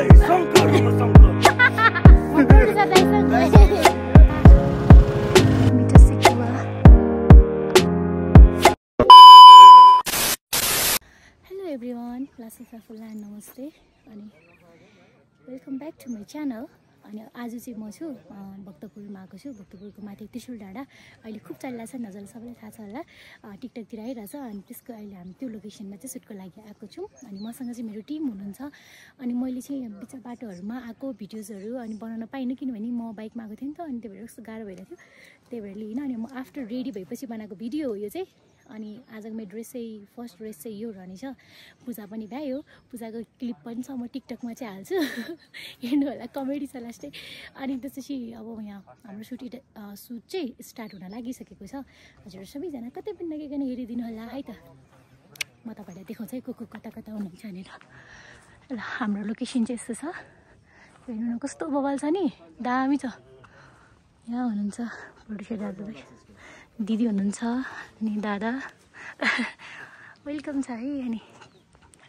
everyone, नमस्ते अनि welcome back to my channel. अनि आज चाहिँ म छु भक्तपुरमा आएको छु। भक्तपुरको माथि त्रिशुल डाँडा अहिले खुब चलिरहेछ, नजर सबैलाई थाहा छ होला, टिकटकतिर आइरहेछ। अनि त्यसको अहिले हामी त्यो लोकेसनमा चाहिँ सुटको लागि आएको छौँ। अनि मसँग चाहिँ मेरो टिम हुनुहुन्छ। अनि मैले चाहिँ बिच बाटोहरूमा आएको भिडियोजहरू अनि बनाउन पाइनँ, किनभने म बाइकमा आएको थिएँ नि त। अनि त्यही भएर कस्तो गाह्रो भइरहेको थियो, त्यही भएर लिइनँ। अनि म आफ्टर रेडी भएपछि बनाएको भिडियो हो यो चाहिँ। अनि आजको मेरो ड्रेस चाहिँ फर्स्ट ड्रेस चाहिँ यो रहनेछ। पूजा पनि भ्यायो, पूजाको क्लिप पनि छ, म टिकटकमा चाहिँ हाल्छु, हेर्नु होला, कमेडी छ लास्टै। अनि त्यसपछि अब यहाँ हाम्रो सुट चाहिँ स्टार्ट हुन लागिसकेको छ। हजुर सबैजना कतै पनि नगइकन हेरिदिनु होला है त। म तपाईँलाई देखाउँछु है को कता कता हुनुहुन्छ भनेर। ल हाम्रो लोकेसन चाहिँ यस्तो छ, हेर्नु न कस्तो बवाल छ नि, दामी छ। यहाँ हुनुहुन्छ प्रोड्युसर दादा, दिदी हुनुहुन्छ, अनि दादा वेलकम छ है। अनि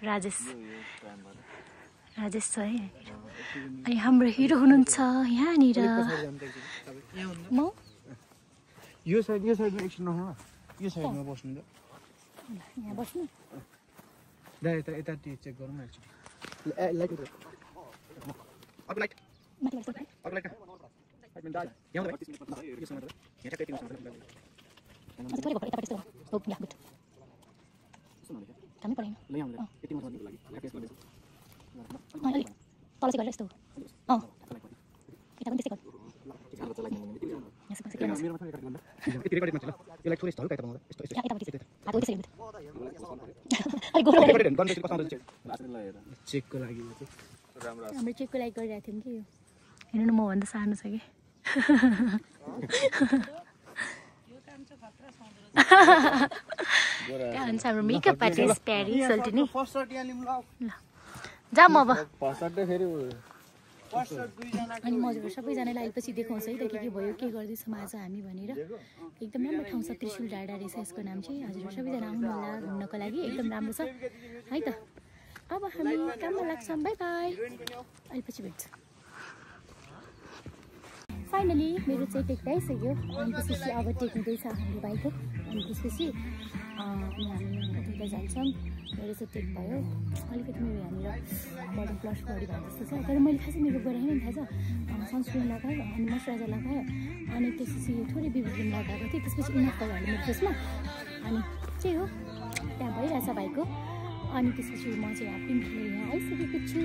राजेश छ है। अनि हाम्रो हिरो हुनुहुन्छ यहाँनिर। म यो साइडमा एकछिन नहुनु, यो साइडमा बस्नु त, यहाँ बस्नु। दा यता चेक गरौँ न एकछिन। लाइट अर्को लाइट अर्को लाइट यहाँ थाम्नै परेन। अलिक तल चाहिँ गरेर यस्तो यता पनि त्यस्तै गर्नु। चेकको लागि हाम्रो चेकको लागि गरिरहेको थियौँ कि यो हेर्नु न, मभन्दा सानो छ कि। त्यहाँ हुन्छ हाम्रो मेकअप आर्टिस्ट प्यारी सल्टिनी। जा म अब। अनि म हजुर सबैजनालाई आएपछि देखाउँछ है त के भयो, के गर्दैछौँ आज हामी भनेर। एकदम राम्रो ठाउँ छ त्रिशुल डाँडा रहेछ यसको नाम चाहिँ। हजुर सबैजना आउनु होला घुम्नको लागि, एकदम राम्रो छ है त। अब हामी काममा लाग्छौँ, बाई बाई, अलिपछि भेट्छ। फाइनली मेरो चाहिँ टेक आइसक्यो। अनि त्यसपछि अब टेक्दैछ हाम्रो बाइक। अनि त्यसपछि हामी उता जान्छौँ। मेरो चाहिँ टेक भयो, अलिकति मेरो यहाँनिर बडी प्लस बडी भएको जस्तो छ। तर मैले खासै मेरो गरेन नि, थाहा छ। सनस्क्रिन लगायो, अनि मोइस्चराइजर लगायो, अनि त्यसपछि थोरै बिबी क्रिम लगाएको थिएँ। त्यसपछि इनफ भयो मेरो फेसमा। अनि त्यही हो, त्यहाँ भइरहेछ बाइकको। अनि त्यसपछि म चाहिँ यहाँ पिङ्कले यहाँ आइसकेको छु।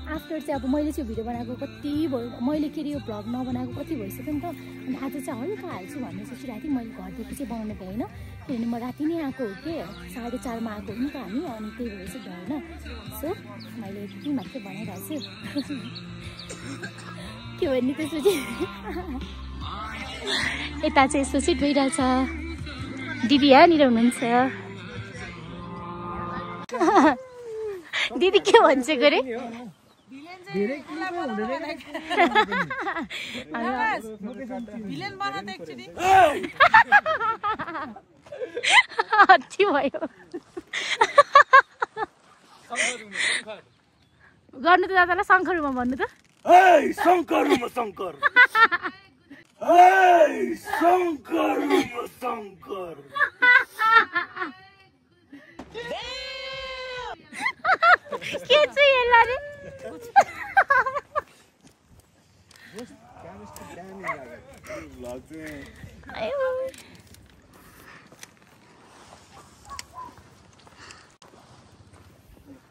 आफ्टर चाहिँ अब मैले चाहिँ भिडियो बनाएको कति भयो, मैले के अरे यो भ्लग नबनाएको कति भइसक्यो नि त। अनि आज चाहिँ हल्का हाल्छु भनेर सोचिरहेको थिएँ। मैले घरदेखि चाहिँ बनाउनु भ्याएन, किनभने म राति नै आएको हो कि, 4:30मा आएको हो नि त हामी। अनि त्यही भएर चाहिँ भएन। सो मैले तिमीहरू चाहिँ बनाइरहेको छु के भन्ने। त्यसपछि यता चाहिँ यस्तो चाहिँ गइरहेछ। दिदी यहाँनिर हुनुहुन्छ। दिदी के भन्छ गरे? भयो गर्नु त दादालाई शङ्करमा भन्नु त। के चाहिँ यसलाई रे?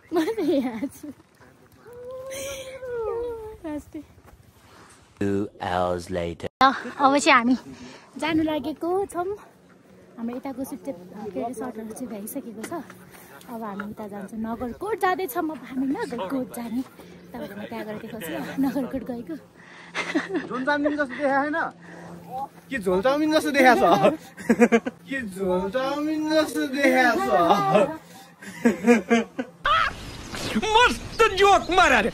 म त यहाँ छु। 2 hours later. अब चाहिँ हामी जानु लागेको छौँ। हाम्रो यताको सुट के अरे सर्टहरू चाहिँ भ्याइसकेको छ। अब हामी उता जान्छौँ, नगरकोट जाँदैछौँ। अब हामी नगरकोट जाने, तपाईँहरू म त्यहाँ गएर देखाउँछु नगरकोट गएको। झोल चाउमिन जस्तो देखाएको छैन कि? झोल चाउमिन जस्तो देखाएको छ कि? झोल चाउमिन जस्तो देखाएको छ। मस्त जोक मारा रे।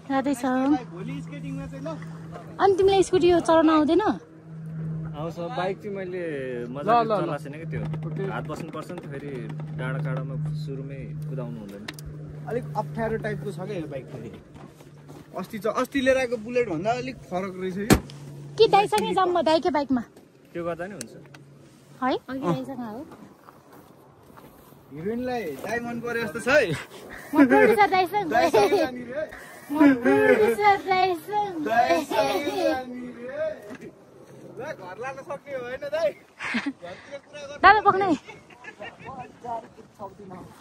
जाँदैछौँ। अनि तिमीलाई स्कुटी यो चलाउन आउँदैन? आउँछ बाइक चाहिँ मैले मजाले चलाएको छैन कि त्यो हात बस्नुपर्छ नि त फेरि डाँडा काँडामा सुरुमै कुदाउनु हुँदैन अलिक अप्ठ्यारो टाइपको छ क्या यो बाइक फेरि अस्ति लिएर आएको बुलेट भन्दा अलिक फरक रहेछ यो कि दाइसँगै जाऊँ म दाइकै बाइकमा त्यो गर्दा नि हुन्छ है अघि दाइसँग हो हिरोइनलाई दाइ मन पर्यो जस्तो छ है म प्रोड्युसर दाइसँग दाइसँगै जाने रे म प्रोड्युसर दाइसँग घर लान सक्ने होइन दाइ घरतिर कुरा गर्नु दादा पक्ने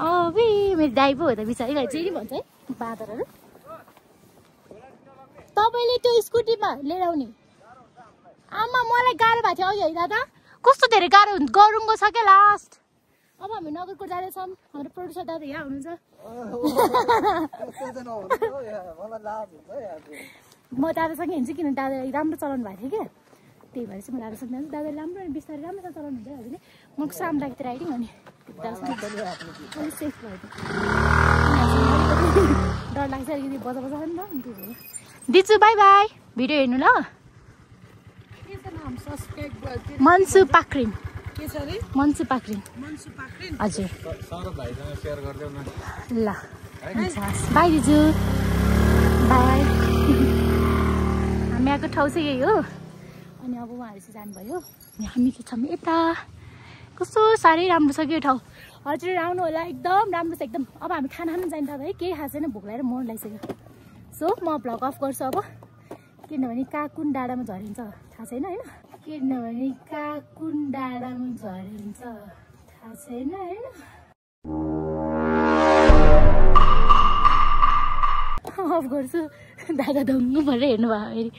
अबे मेरो दाइ पो हो त बिचारीलाई चाहिँ भन्छ है बाँदरहरू तपाईँले त्यो स्कुटीमा लिएर आउने आमा मलाई गाह्रो भएको थियो अघि है दादा कस्तो धेरै गाह्रो गरुङ्गो छ क्या लास्ट अब हामी नगरकोट जाँदैछौँ हाम्रो प्रोड्युसर दादा यहाँ हुनुहुन्छ म दादासँग हिँड्छु किनभने दादा राम्रो चलाउनु भएको थियो क्या त्यही भएर चाहिँ म दादासँग जान्छु दादा राम्रो अनि बिस्तारै राम्रोसँग चलाउनु हुन्छ हजुरले म साम राखेको राइडिङ अनि अलिक सेफ भयो डर लाग्छ अलिकति बजा बजा नि त दिजु बाई बाई भिडियो हेर्नु ल मन्सु पाक्रिन मन्सु पाक्रिन हजुर सौरभ भाइसँग सेयर गरिदेऊ न ल बाई दिजु बाई हामी आएको ठाउँ चाहिँ यही हो अनि अब उहाँहरू चाहिँ जानुभयो अनि हामी चाहिँ छौँ यता कस्तो साह्रै राम्रो छ कि यो ठाउँ हजुर आउनु होला एकदम राम्रो छ एकदम अब हामी खाना खानु जान्छ है केही खाएको छैन भोक लागेर मन लागिसक्यो सो म भ्लग अफ गर्छु अब किनभने काकुन डाँडामा झरिन्छ थाहा छैन होइन किनभने काकुन डाँडामा झरिन्छ थाहा छैन होइन अफ गर्छु दादा दङ्ग भएर हेर्नु भयो फेरि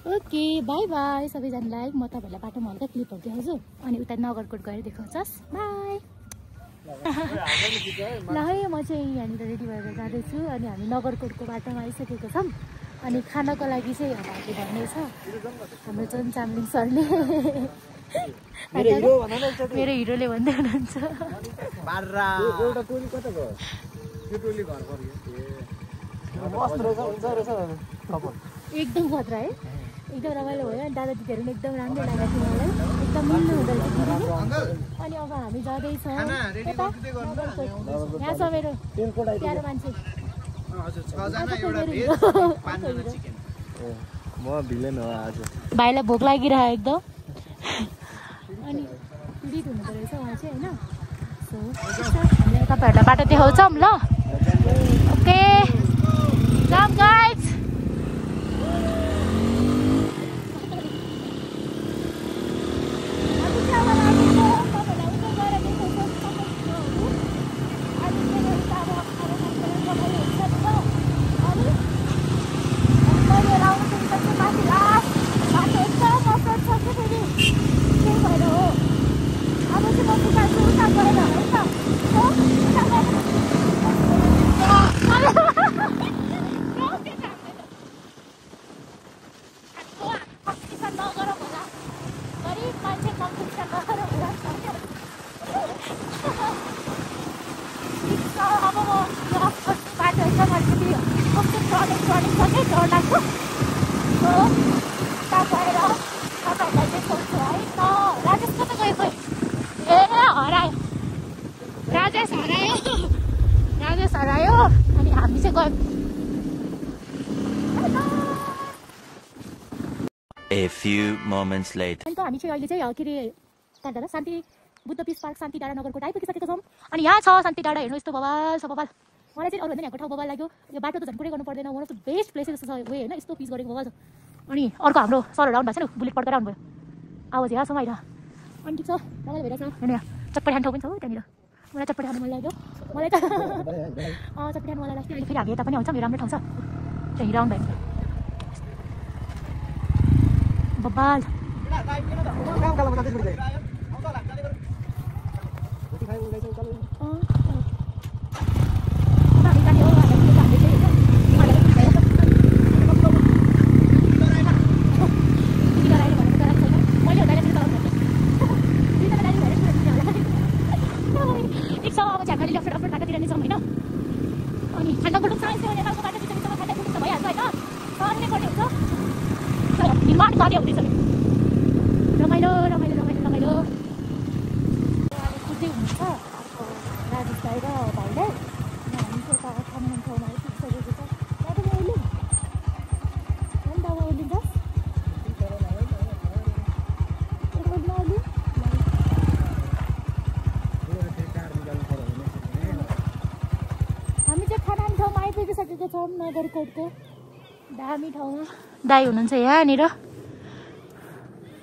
ओके बाई बाई सबैजनालाई म तपाईँहरूलाई बाटोमा हल्का क्लिपहरू देखाउँछु अनि उता नगरकोट गएर देखाउँछस् बाई ल है म चाहिँ यहाँनिर रेडी भएर जाँदैछु अनि हामी नगरकोटको बाटोमा आइसकेको छौँ अनि खानको लागि चाहिँ अब हामी भन्नेछ हाम्रो जुन चामलिङ सरले मेरो हिरोले भन्दै हुनुहुन्छ एकदम खतरा है एकदम रमाइलो भयो अनि दादा दिदीहरू पनि एकदम राम्रो लागेको थियो मलाई एकदम मिल्नु हुँदो रहेछ दिदीले अनि अब हामी जाँदैछौँ यहाँ छ मेरो प्यारो मान्छे भाइलाई भोक लागिरह्यो एकदम अनि पीडित हुँदो रहेछ उहाँ चाहिँ होइन सो तपाईँहरूलाई बाटो देखाउँछौँ ल ओके जाम गाइज राजेश हरायो अनि हामी चाहिँ गयौँ A few moments later. अनि त हामी चाहिँ अहिले चाहिँ के अरे कहाँ जाँदा शान्ति बुद्ध पिस पार्क शान्ति डाँडा नगरकोट आइपुगिसकेका छौँ अनि यहाँ छ शान्ति डाँडा हेर्नु यस्तो बवाल छ बवाल मलाई चाहिँ अरूभन्दा यहाँको ठाउँ बवाल लाग्यो यो बाटो त झन् कुरै गर्नु पर्दैन one of the best places जस्तो छ वे होइन यस्तो पिस गरेको बवाल छ अनि अर्को हाम्रो सरहरू आउनु भएको छ नि बुलेट पड्काएर आउनुभयो आवाज यहाँसम्म आइरह अनि ठिक छ रमाइलो भइरहेछ होइन चटपटी खाने ठाउँ पनि छ हो त्यहाँनिर मलाई चटपटी खानु मन लाग्यो मलाई त चटपटी खानु मलाई लाग्थ्यो अहिले फेरि हामी यता पनि आउँछौँ यो राम्रो ठाउँ छ त्यहाँ हिँड आउनु भयो बबाल रमाइलो छौँ नगरकोटको दामी ठाउँमा दाई हुनुहुन्छ यहाँनिर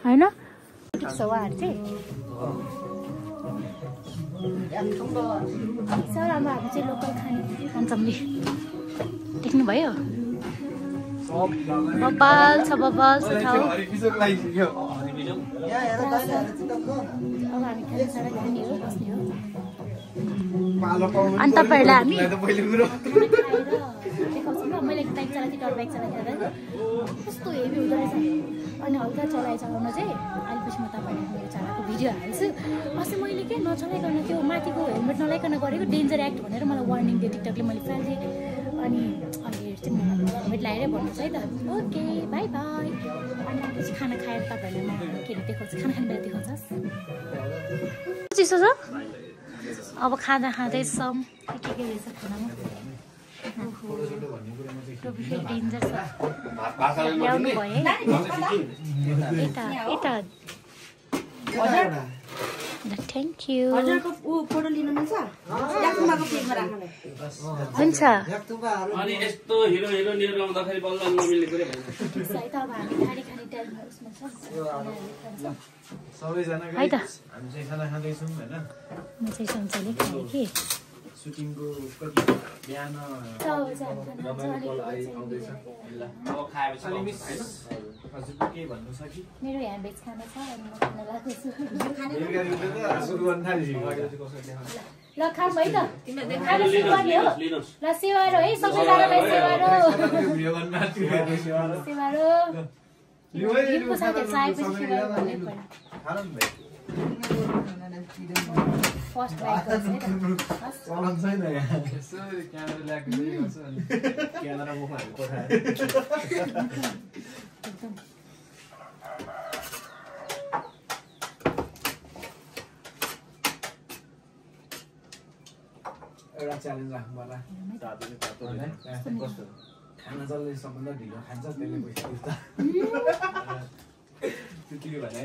होइन छ उहाँहरू चाहिँ सर अब हामी चाहिँ लोकल खाने खान्छौँ नि देख्नुभयो बबाल छ ठाउँ अब हामी खाने खाने हो बस्ने हो अनि तपाईँहरूलाई हामी देखाउँछौँ ल मैले बाइक चलाएको थिएँ बाइक चलाइदिँदा कस्तो हेभी हुँदो रहेछ अनि हल्का चलाउन चाहिँ अहिलेपछि म तपाईँहरूलाई मेरो चलाएको भिडियो हाल्छु अस्ति मैले के नचलाइकन त्यो माथिको हेलमेट नलाइकन गरेको डेन्जर एक्ट भनेर मलाई वार्निङ दियो टिकटकले मैले फालिदिएँ अनि अहिले चाहिँ मलाई हेलमेट लगाएरै भन्नुहोस् है त ओके बाई बाई अनि पछि खाना खाएर तपाईँहरूलाई म के अरे देखाउँछु खाना खाने बेला देखाउँछस् चिसो छ अब खाँदा खाँदैछौँ के रहेछ खानामा डेन्जर छ ल्याउनु भयो यता थ्याङ्क यू हुन्छ अनि यस्तो हिरो हिरोइनहरु आउँदाखेरि बल्ल नमिल्ने कुरा भन्छ सबैजना है त हामी चाहिँ खाना खाँदैछौँ होइन म चाहिँ सन्चैले खाएँ कि सुटिङको बिहान हजुरको के भन्नु छ कि मेरो यहाँ भेज खाना छ अनि म खाना लाग्दैछु ल खाऊँ है त खाना सुरु गर्ने हो ल सेवारो है सबैजनालाई सेवारो सेवारो लिएको साथीहरू चाहेपछि सेवारो भन्नै पर्यो फर्स्ट बाइक गर्छ है त चलन छैन यहाँ यसो क्यामेरा ल्याएको गर्छ अनि क्यामेरा मुखहरू पठाएर एउटा च्यालेन्ज राख्नु पर्ला कस्तो खाना जसले सबभन्दा ढिलो खान्छ त्यसले पैसा तिर्छ त्यतिकै भने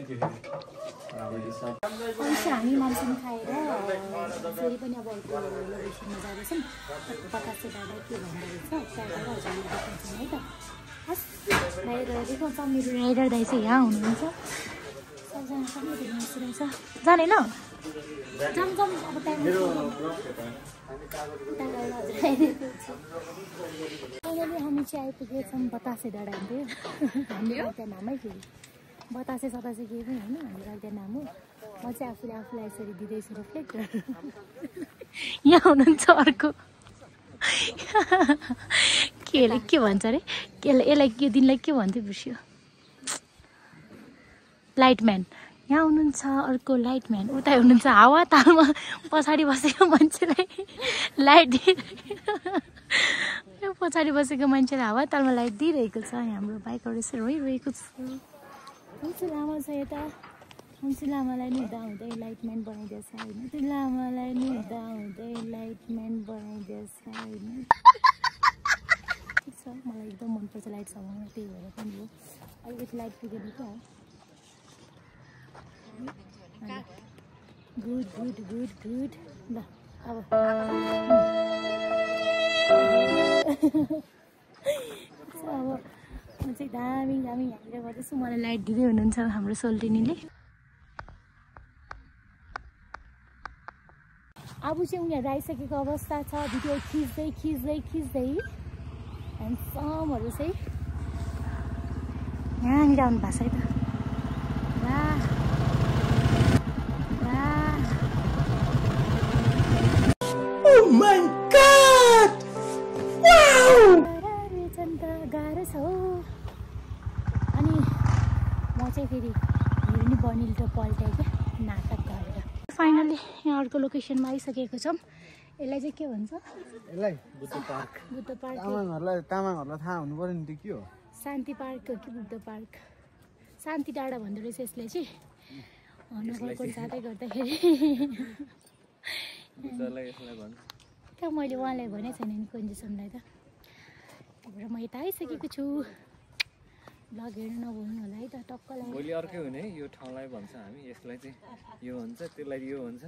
हामी मान्छेमा खाएर फेरि पनि अब अर्को लोकेसनमा जाँदैछौँ बतासे दादा के भन्दो रहेछ त्यहाँबाट हजुरले देखाउँछौँ है त हस् बाहिर गएर देखाउँछौँ मेरो राइडर दाइ चाहिँ यहाँ हुनुहुन्छ सबजना सबै देख्नु रहेछ जाने न जाऊँ अब टाइम फाइनली हामी चाहिँ आइपुगेछौँ बतासे डाँडा हुन्थ्यो हामीले त्यहाँ नामै फेरि बतासे सतासे केही पनि होइन हामीलाई त्यहाँ नाम हो म चाहिँ आफूलाई यसरी दिँदैछु रिफ्लेक्ट यहाँ हुनुहुन्छ अर्को के भन्छ अरे यसलाई यो दिनलाई के भन्थ्यो बिर्स्यो लाइटम्यान यहाँ हुनुहुन्छ अर्को लाइटम्यान उता हुनुहुन्छ हावा तालमा पछाडि बसेको मान्छेलाई लाइट दिइरहेको पछाडि बसेको मान्छेलाई हावा तालमा लाइट दिइरहेको छ हाम्रो बाइकहरू यसरी रोइरहेको छ हन्सु लामा छ यता हन्सु लामालाई नि हुँदै लाइटम्यान बनाइदिएछ होइन त्यो लामालाई नि हुँदै लाइटम्यान बनाइदिएछ होइन ठिक छ मलाई एकदम मनपर्छ लाइट समाउनु त्यही भएर पनि हो अलिकति लाइट पुगेन क्या गुड गुड गुड गुड ल अब अब म चाहिँ दामी यहाँनिर गर्दैछु मलाई लाइट दिँदै हुनुहुन्छ हाम्रो सोल्टिनीले अब चाहिँ उनीहरू आइसकेको अवस्था छ भिडियो खिच्दै ह्यान्डसमहरू चाहिँ यहाँनिर आउनु भएको छ है त गाह्रो छ हो अनि म चाहिँ फेरि हिरोनी बनिल र पल्टाएँ क्या नाटक गरेर फाइनली यहाँ अर्को लोकेसनमा आइसकेको छौँ यसलाई चाहिँ के भन्छ यसलाई बुद्ध पार्क तामाङहरूलाई थाहा हुनु पर्यो नि त्यो के हो शान्ति पार्क हो कि बुद्ध पार्क शान्ति डाँडा भन्दो रहेछ यसले चाहिँ नगरकोट जाँदै गर्दाखेरि त्यहाँ मैले उहाँलाई भनेको छैन नि कन्डिसनलाई त त्यहाँबाट म यता आइसकेको छु ब्लग हेर्नु नभुल्नु होला है त टक्कलाई भोलि अर्कै हुने यो ठाउँलाई भन्छ हामी यसलाई चाहिँ यो हुन्छ त्यसलाई यो हुन्छ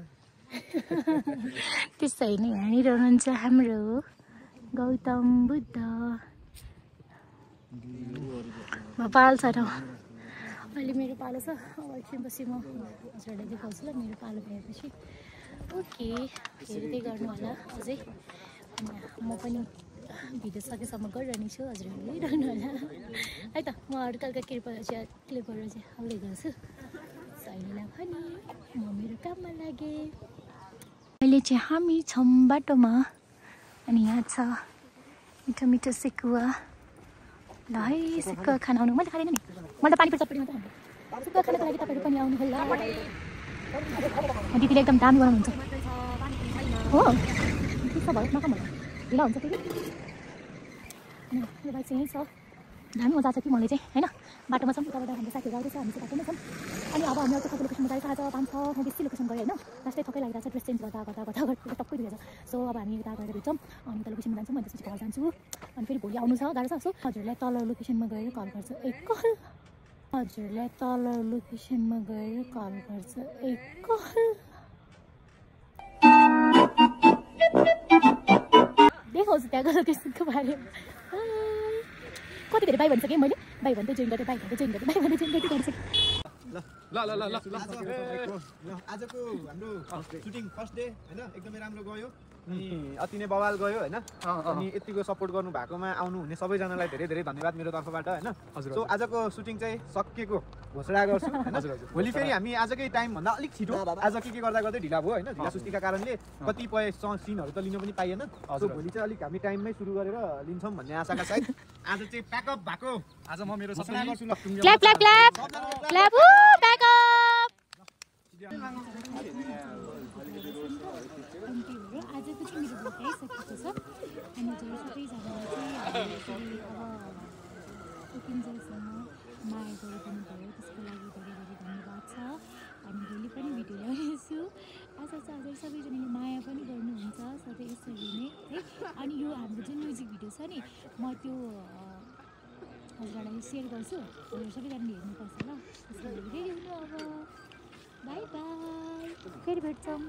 त्यस्तो होइन यहाँनिर हुनुहुन्छ हाम्रो गौतम बुद्ध पाल छ ठाउँ अहिले मेरो पालो छ अब एकछिनपछि म हजुरहरूलाई देखाउँछु ल मेरो पालो भएपछि ओके हेर्दै गर्नु होला अझै म पनि भिडियो सकेसम्म गरिरहने छु हजुरहरूले हेरिरहनु होला है त म हल्का क्लिपहरू चाहिँ हाल्दै गर्छु सहिलेलाई पनि म मेरो काममा लागेँ अहिले चाहिँ हामी छौँ बाटोमा अनि यहाँ छ मिठो मिठो सेकुवा ल है सेकुवा खाना आउनु मैले खाँदैन नि मैले त पानी पर्छ मात्रै सेकुवा खानको लागि तपाईँहरू पनि आउनु होला दिदीले एकदम दामी बनाउनुहुन्छ हो के भयो नखाम होला ढिला हुन्छ फेरि यो बाइक चाहिँ यहीँ छ दामी मजा छ कि मलाई चाहिँ होइन बाटोमा छौँ उताबाट हाम्रो साथीहरू आउँदैछ हामी चाहिँ बाटोमा छौँ अनि अब हामी अर्को खालको लोकेसनमा जाँदैछ आज 5-6 बेसी लोकेसन गयो होइन लास्टै थकै लागिरहेको छ ड्रेस चेन्ज गर्दा टक्कै दिएछ सो अब हामी उता गएर भेट्छौँ अनि उता लोकेसनमा जान्छौँ अनि त्यसपछि घर जान्छु अनि फेरि भोलि आउनु छ गाह्रो छ सो हजुरलाई तल लोकेसनमा गएर कल गर्छु एक कल हजुरलाई तल लोकेसनमा गएर कल गर्छु एक कल देखाउँछु त्यहाँको लोकेसनको बारेमा कति धेरै बाई भनिसकेँ मैले बाई भन्दै जोइन गर्दै गरिसकेँ आजको हाम्रो सुटिङ फर्स्ट डे होइन एकदमै राम्रो गयो अनि अति नै बवाल गयो होइन अनि यतिको सपोर्ट गर्नु भएकोमा आउनु हुने सबैजनालाई धेरै धेरै धन्यवाद मेरो तर्फबाट होइन सो आजको सुटिङ चाहिँ सकिएको घोषणा गर्छु होइन भोलि फेरि हामी आजकै टाइमभन्दा अलिक छिटो आज के गर्दा गर्दै ढिला भयो होइन ढिला सुस्तीका कारणले कतिपय सिनहरू त लिन पनि पाइएन सो भोलि चाहिँ अलिक हामी टाइममै सुरु गरेर लिन्छौँ भन्ने आशाका साथ आज चाहिँ प्याकअप भएको आज म मेरो घोषणा गर्छु ल clap clap clap clap pack up आजको चाहिँ मेरो ब्लग आइसकेको छ अनि हजुर सबैजनालाई चाहिँ यतिन्जेलसम्म माया गरिदिनु भयो त्यसको लागि धेरै धेरै धन्यवाद छ अनि भोलि पनि भिडियो ल्याउनेछु आशा छ हजुर सबैजनाले माया पनि गर्नुहुन्छ सधैँ यसरी नै है अनि यो हाम्रो जुन म्युजिक भिडियो छ नि म त्यो हजुरहरूलाई सेयर गर्छु हजुर सबैजनाले हेर्नुपर्छ ल त्यसको लागि रेडी हुनु अब बाई बाई फेरि भेट्छौँ